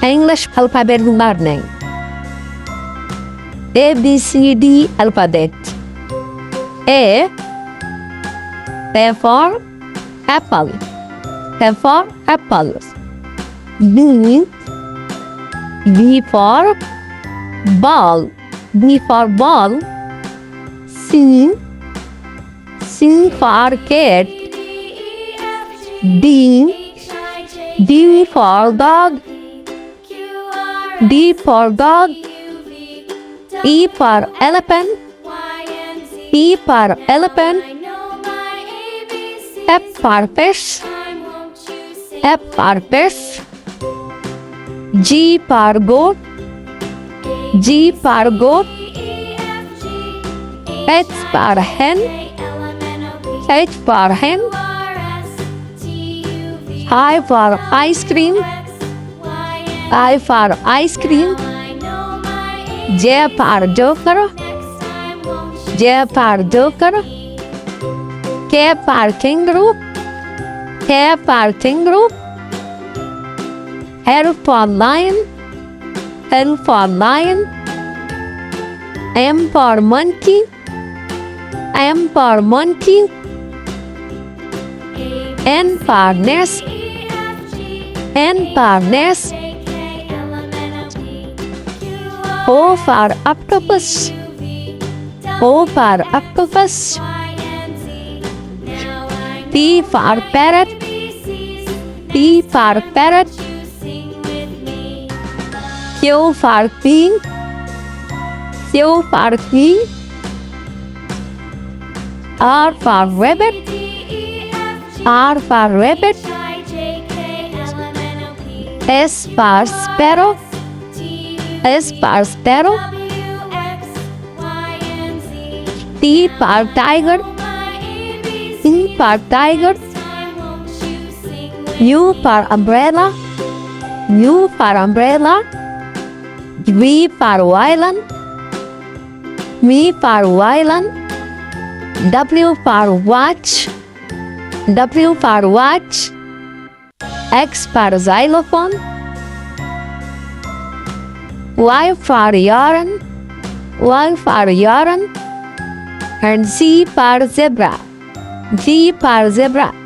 English alphabet learning. A B C D alphabet. A for apple. A for apple. B for ball. B for ball. C for cat. D for dog. D for dog. E for elephant. E for elephant. F for fish. F for fish. G for goat. G for goat. H for hen. H for hen. I for ice cream. I for ice cream. J for joker. J for joker. K for kangaroo. K for kangaroo. L for lion. L for lion. M for monkey. M for monkey. N for nest. N for nest. O for octopus. O for octopus. P for parrot. P for parrot. Q for king. Q for king. R for rabbit. R for rabbit. S for sparrow. S for sparrow. T for tiger. T for tiger. U for umbrella. U for umbrella. V for violin. V for violin. W for watch. W for watch. X for xylophone. Y for yarn. Y for yarn. And Z for zebra. Z for zebra.